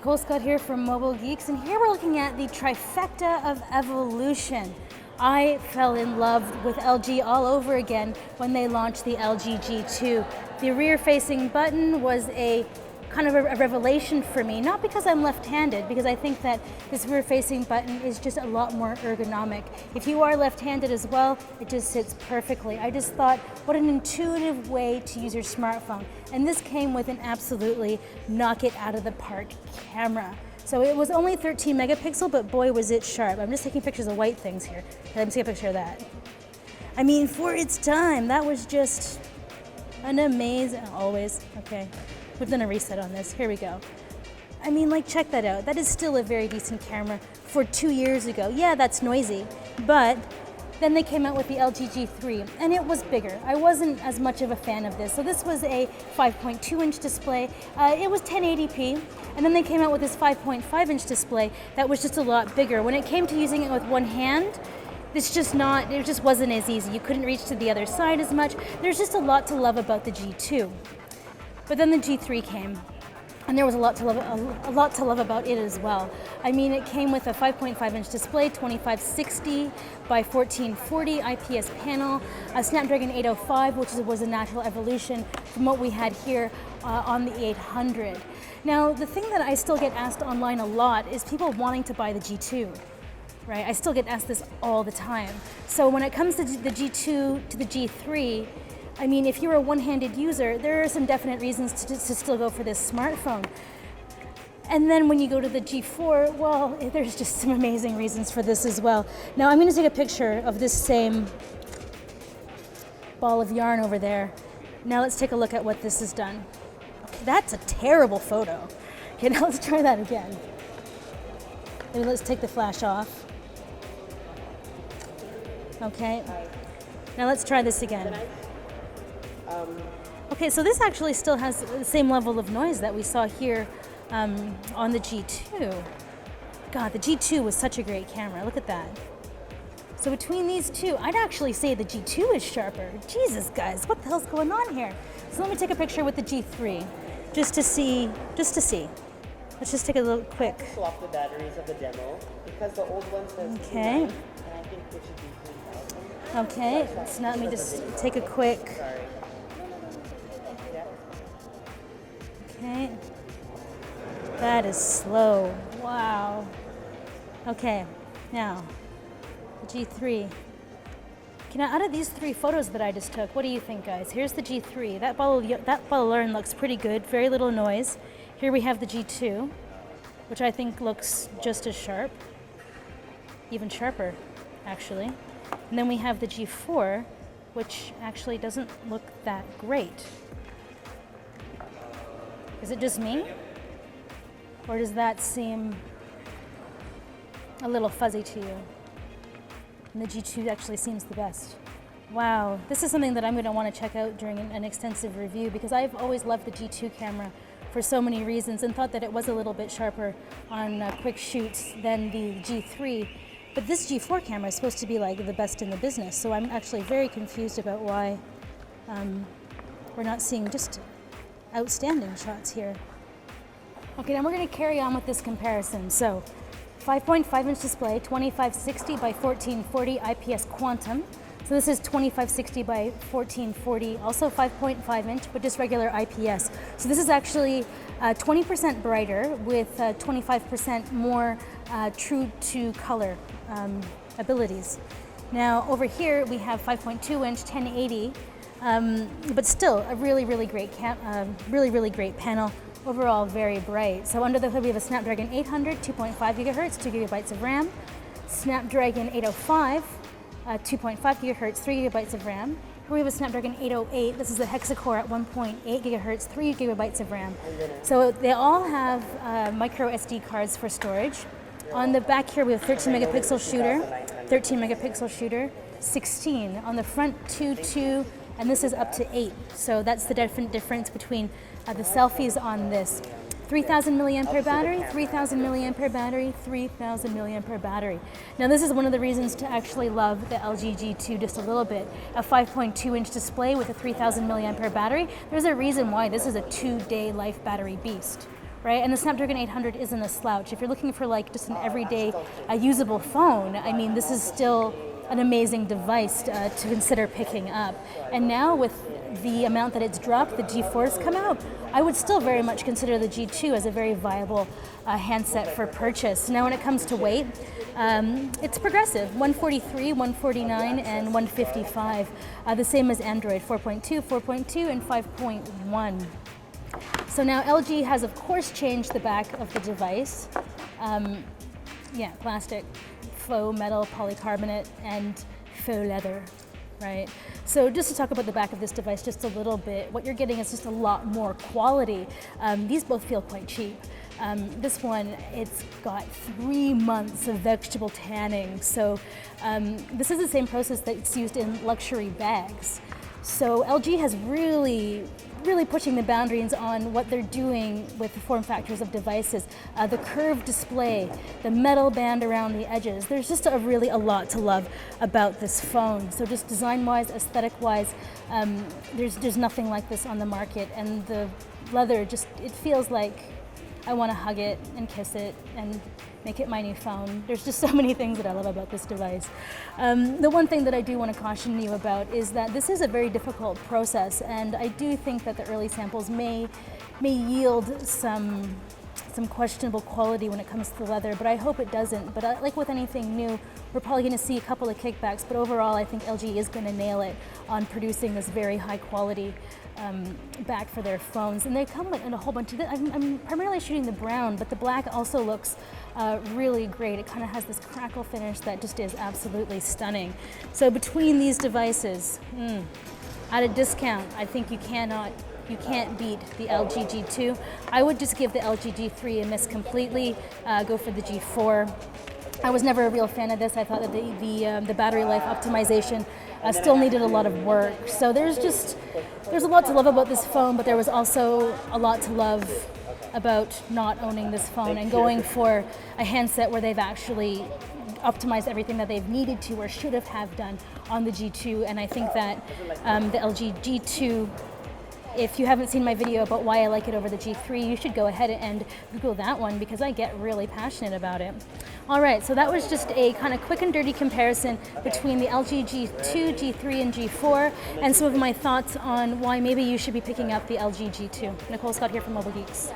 Nicole Scott here from Mobile Geeks, and here we're looking at the trifecta of evolution. I fell in love with LG all over again when they launched the LG G2. The rear-facing button was a kind of a revelation for me, not because I'm left-handed, because I think that this rear-facing button is just a lot more ergonomic. If you are left-handed as well, it just sits perfectly. I just thought, what an intuitive way to use your smartphone. And this came with an absolutely knock it out of the park camera. So it was only 13 megapixel, but boy was it sharp. I'm just taking pictures of white things here. Let me take a picture of that. I mean, for its time, that was just an amazing, always, okay. We've done a reset on this, here we go. I mean, like, check that out. That is still a very decent camera for 2 years ago. Yeah, that's noisy, but then they came out with the LG G3, and it was bigger. I wasn't as much of a fan of this. So this was a 5.2-inch display. It was 1080p, and then they came out with this 5.5-inch display that was just a lot bigger. When it came to using it with one hand, it just wasn't as easy. You couldn't reach to the other side as much. There's just a lot to love about the G2. But then the G3 came, and there was a lot to love about it as well. I mean, it came with a 5.5-inch display, 2560 by 1440 IPS panel, a Snapdragon 805, which was a natural evolution from what we had here on the 800. Now, the thing that I still get asked online a lot is people wanting to buy the G2. Right? I still get asked this all the time. So when it comes to the G2 to the G3, I mean, if you're a one-handed user, there are some definite reasons to still go for this smartphone. And then when you go to the G4, well, there's just some amazing reasons for this as well. Now I'm gonna take a picture of this same ball of yarn over there. Now let's take a look at what this has done. Okay, that's a terrible photo. Okay, now let's try that again. Maybe let's take the flash off. Okay, now let's try this again. Okay, so this actually still has the same level of noise that we saw here on the G2. God, the G2 was such a great camera. Look at that. So between these two, I'd actually say the G2 is sharper. Jesus, guys, what the hell's going on here? So let me take a picture with the G3, just to see. Let's just take a little quick. I swap the batteries of the demo because the old one says okay. 9, and I think it should be 3000. Okay, so now let me just take a quick. Sorry. Okay, that is slow. Wow. Okay, now the G3. Okay, now out of these 3 photos that I just took, what do you think, guys? Here's the G3. That ball of yarn looks pretty good. Very little noise. Here we have the G2, which I think looks just as sharp, even sharper, actually. And then we have the G4, which actually doesn't look that great. Is it just me? Or does that seem a little fuzzy to you? And the G2 actually seems the best. Wow, this is something that I'm going to want to check out during an extensive review, because I've always loved the G2 camera for so many reasons and thought that it was a little bit sharper on quick shoots than the G3. But this G4 camera is supposed to be like the best in the business, so I'm actually very confused about why we're not seeing just outstanding shots here. Okay, now we're going to carry on with this comparison. So 5.5-inch display, 2560 by 1440 IPS Quantum. So this is 2560 by 1440, also 5.5-inch, but just regular IPS. So this is actually 20% brighter with 25% more true to color abilities. Now over here we have 5.2-inch, 1080, but still a really great really great panel. Overall, very bright. So under the hood we have a Snapdragon 800, 2.5 gigahertz, 2 gigabytes of RAM. Snapdragon 805, 2.5 gigahertz, 3 gigabytes of RAM. Here we have a Snapdragon 808. This is a hexa-core at 1.8 gigahertz, 3 gigabytes of RAM. So they all have micro SD cards for storage. On the back here we have 13 megapixel shooter, 16. On the front 2, and this is up to 8. So that's the difference between the selfies on this. 3,000 milliampere battery, 3,000 milliampere battery, 3,000 milliampere battery. Now this is one of the reasons to actually love the LG G2 just a little bit. A 5.2-inch display with a 3,000 milliampere battery. There's a reason why this is a 2-day life battery beast, right? And the Snapdragon 800 isn't a slouch. If you're looking for like just an everyday usable phone, I mean, this is still an amazing device to consider picking up. And now with the amount that it's dropped, the G4's come out, I would still very much consider the G2 as a very viable handset for purchase. Now when it comes to weight, it's progressive, 143, 149, and 155, the same as Android, 4.2, 4.2, and 5.1. So now LG has of course changed the back of the device. Plastic, faux metal, polycarbonate, and faux leather, right? So just to talk about the back of this device just a little bit, what you're getting is just a lot more quality. These both feel quite cheap. This one, it's got 3 months of vegetable tanning. So this is the same process that's used in luxury bags. So LG has really pushing the boundaries on what they're doing with the form factors of devices. The curved display, the metal band around the edges. There's just a lot to love about this phone. So just design-wise, aesthetic-wise, there's nothing like this on the market. And the leather it feels like I want to hug it and kiss it and make it my new phone. There's just so many things that I love about this device. The one thing that I do want to caution you about is that this is a very difficult process, and I do think that the early samples may yield some questionable quality when it comes to the leather, but I hope it doesn't. But like with anything new, we're probably going to see a couple of kickbacks, but overall I think LG is going to nail it on producing this very high quality back for their phones. And they come in a whole bunch of I'm primarily shooting the brown, but the black also looks really great. It kind of has this crackle finish that just is absolutely stunning. So between these devices, at a discount, I think you can't beat the LG G2. I would just give the LG G3 a miss completely, go for the G4. I was never a real fan of this. I thought that the battery life optimization still needed a lot of work. So there's a lot to love about this phone, but there was also a lot to love about not owning this phone and going for a handset where they've actually optimized everything that they've needed to or should have done on the G2. And I think that the LG G2, if you haven't seen my video about why I like it over the G3, you should go ahead and Google that one because I get really passionate about it. All right, so that was just a kind of quick and dirty comparison between the LG G2, G3, and G4, and some of my thoughts on why maybe you should be picking up the LG G2. Nicole Scott here from Mobile Geeks.